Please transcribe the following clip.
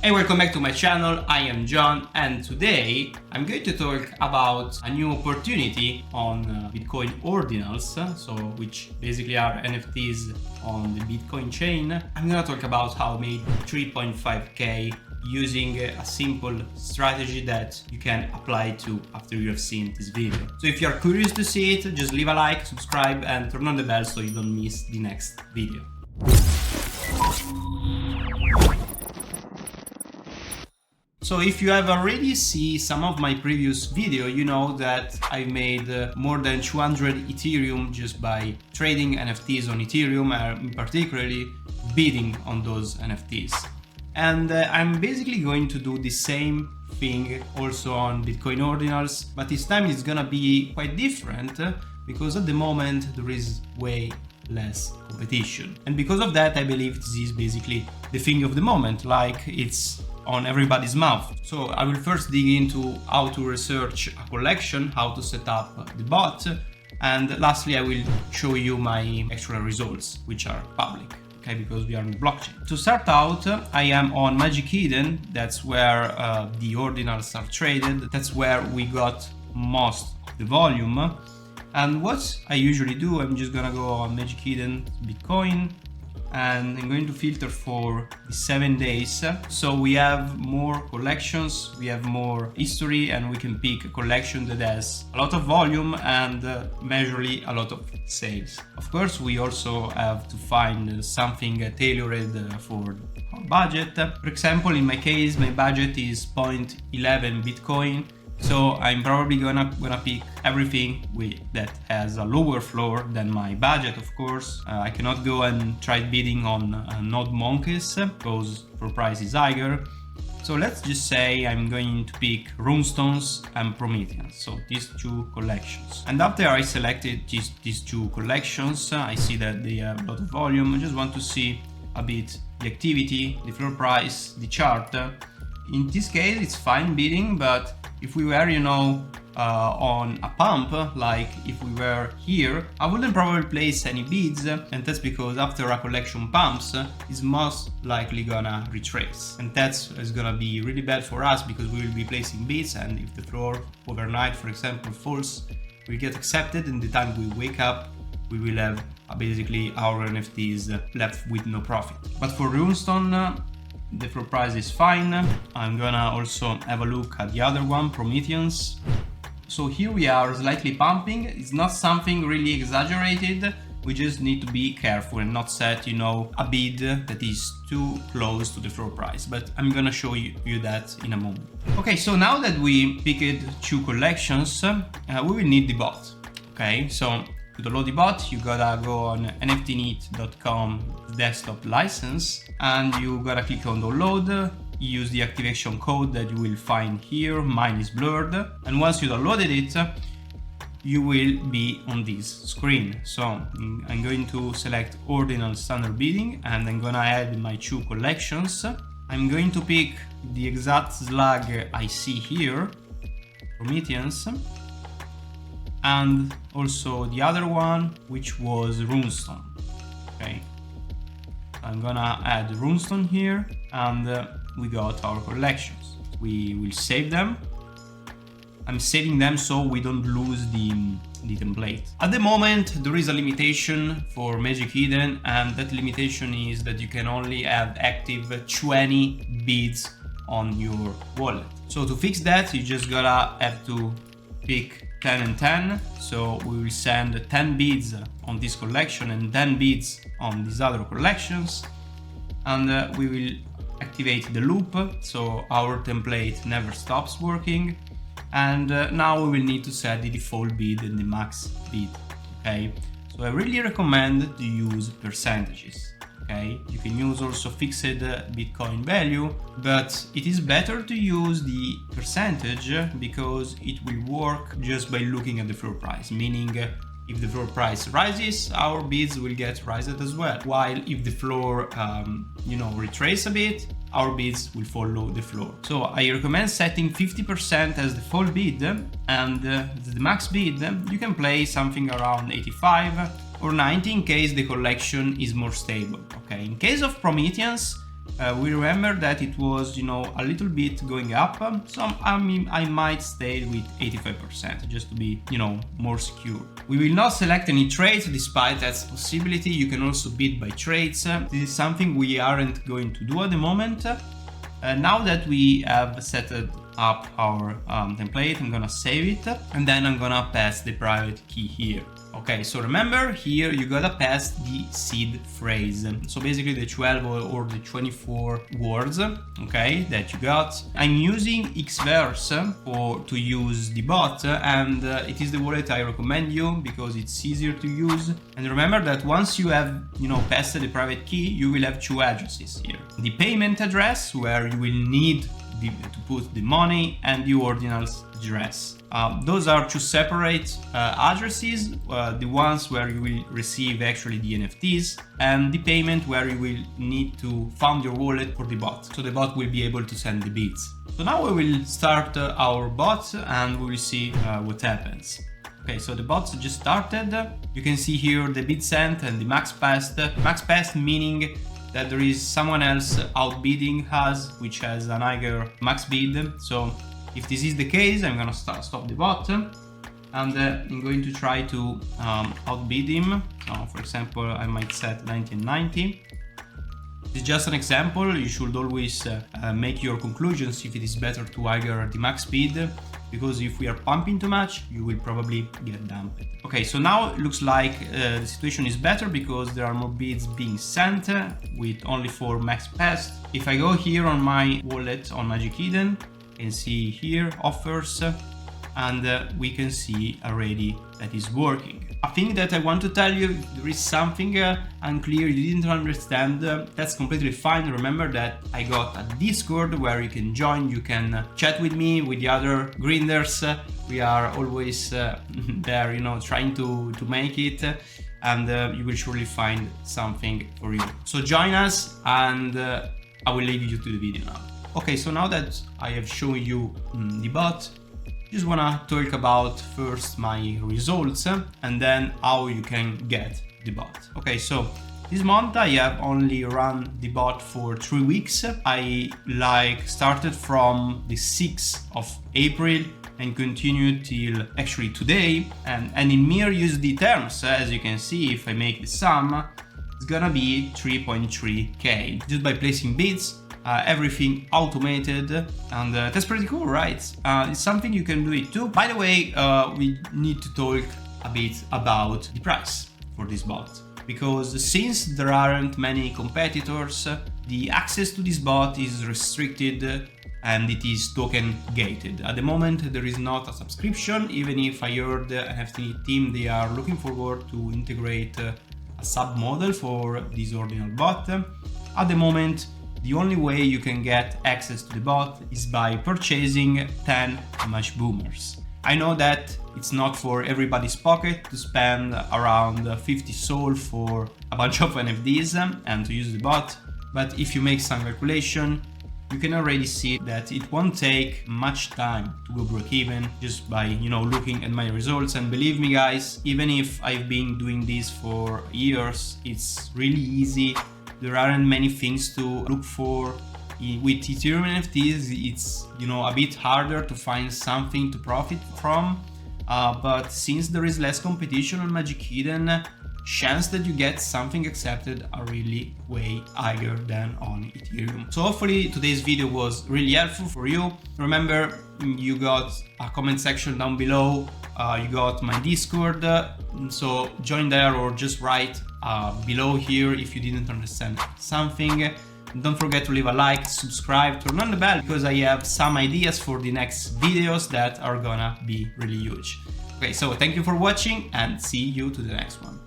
Hey, welcome back to my channel. I am John, and today I'm going to talk about a new opportunity on Bitcoin Ordinals, which basically are NFTs on the Bitcoin chain. I'm gonna talk about how I made 3.5k using a simple strategy that you can apply to after you have seen this video. So if you're curious to see it, just leave a like, subscribe, and turn on the bell so you don't miss the next video. So if you have already seen some of my previous video, you know that I made more than 200 Ethereum just by trading NFTs on Ethereum and particularly bidding on those NFTs. And I'm basically going to do the same thing also on Bitcoin Ordinals, but this time it's gonna be quite different because at the moment there is way less competition. And because of that, I believe this is basically the thing of the moment, like it's on everybody's mouth. So I will first dig into how to research a collection, how to set up the bot, and lastly I will show you my actual results, which are public, okay, because we are on the blockchain. To start out, I am on Magic Eden. That's where the ordinals are traded. That's where we got most of the volume. And what I usually do, I'm just gonna go on Magic Eden Bitcoin, and I'm going to filter for the 7 days. So we have more collections, we have more history, and we can pick a collection that has a lot of volume and majorly a lot of sales. Of course, we also have to find something tailored for our budget. For example, in my case, my budget is 0.11 Bitcoin. So I'm probably gonna pick everything that has a lower floor than my budget, of course. I cannot go and try bidding on Node Monkeys because the price is higher. So let's just say I'm going to pick Runestones and Prometheans, so these two collections. And after I selected these two collections, I see that they have a lot of volume. I just want to see a bit the activity, the floor price, the chart. In this case, it's fine bidding, but if we were, on a pump, like if we were here, I wouldn't probably place any bids, and that's because after a collection pumps, it's most likely gonna retrace. And that's gonna be really bad for us because we will be placing bids, and if the floor overnight, for example, falls, we get accepted, and the time we wake up, we will have basically our NFTs left with no profit. But for Runestone, the floor price is fine. I'm gonna also have a look at the other one, Prometheans. So here we are slightly pumping. It's not something really exaggerated. We just need to be careful and not set, a bid that is too close to the floor price. But I'm gonna show you that in a moment. Okay, so now that we picked two collections, we will need the bot. Okay, so to download the bot, you gotta go on nftneat.com desktop license, and you gotta click on download. You use the activation code that you will find here. Mine is blurred, and once you downloaded it, you will be on this screen. So I'm going to select Ordinal Standard Bidding, and I'm gonna add my two collections. I'm going to pick the exact slug I see here, Prometheans, and also the other one, which was Runestone. Okay, I'm gonna add Runestone here, and we got our collections. We will save them. I'm saving them so we don't lose the template. At the moment, there is a limitation for Magic Eden, and that limitation is that you can only have active 20 bids on your wallet. So to fix that, you just gotta have to pick 10 and 10. So we will send 10 bids on this collection and 10 bids on these other collections, and we will activate the loop so our template never stops working. And now we will need to set the default bid and the max bid. Okay, so I really recommend to use percentages. Okay, you can use also fixed Bitcoin value, but it is better to use the percentage because it will work just by looking at the floor price, meaning if the floor price rises, our bids will get raised as well, while if the floor retrace a bit, our bids will follow the floor. So I recommend setting 50% as the full bid, and the max bid you can play something around 85 or 90 in case the collection is more stable. Okay, in case of Prometheans, we remember that it was, a little bit going up. So I might stay with 85% just to be, more secure. We will not select any trades despite that possibility. You can also bid by trades. This is something we aren't going to do at the moment. Now that we have set up our template, I'm gonna save it and then I'm gonna pass the private key here. Okay, so remember here you gotta pass the seed phrase. So basically the 12 or the 24 words, okay, that you got. I'm using Xverse to use the bot, and it is the wallet I recommend you because it's easier to use. And remember that once you have, passed the private key, you will have two addresses here. The payment address, where you will need to put the money, and the Ordinals address. Those are two separate addresses, the ones where you will receive actually the NFTs, and the payment where you will need to fund your wallet for the bot. So the bot will be able to send the bids. So now we will start our bot and we will see what happens. Okay, so the bot just started. You can see here the bid sent and the max passed. Max passed meaning that there is someone else outbidding us, which has an higher max bid. So if this is the case, I'm gonna stop the bot, and I'm going to try to outbid him. So for example, I might set 1990. It's just an example. You should always make your conclusions if it is better to higher the max bid, because if we are pumping too much, you will probably get dumped. Okay, so now it looks like the situation is better because there are more bids being sent with only 4 max passed. If I go here on my wallet on Magic Eden, you can see here offers, and we can see already that is working. A thing that I want to tell you, if there is something unclear, you didn't understand, that's completely fine. Remember that I got a Discord where you can join, you can chat with me, with the other grinders. We are always there, trying to make it, and you will surely find something for you. So join us, and I will leave you to the video now. Okay, so now that I have shown you the bot, just wanna talk about first my results and then how you can get the bot. Okay, so this month I have only run the bot for 3 weeks. I started from the 6th of April and continued till actually today. And in mere USD terms, as you can see, if I make the sum, it's gonna be 3.3k just by placing bids. Everything automated, and that's pretty cool, right? It's something you can do it too. By the way, we need to talk a bit about the price for this bot, because since there aren't many competitors, the access to this bot is restricted and it is token gated. At the moment there is not a subscription, even if I heard the NFT team, they are looking forward to integrate a sub model for this Ordinal bot. At the moment, the only way you can get access to the bot is by purchasing 10 Match Boomers. I know that it's not for everybody's pocket to spend around 50 Sol for a bunch of NFTs and to use the bot, but if you make some calculation, you can already see that it won't take much time to go break even just by, looking at my results. And believe me guys, even if I've been doing this for years, it's really easy. There aren't many things to look for. With Ethereum NFTs, it's a bit harder to find something to profit from. But since there is less competition on Magic Eden, chance that you get something accepted are really way higher than on Ethereum. So hopefully today's video was really helpful for you. Remember, you got a comment section down below. You got my Discord, so join there or just write below here if you didn't understand something. Don't forget to leave a like, subscribe, turn on the bell, because I have some ideas for the next videos that are gonna be really huge. Okay, so thank you for watching and see you to the next one.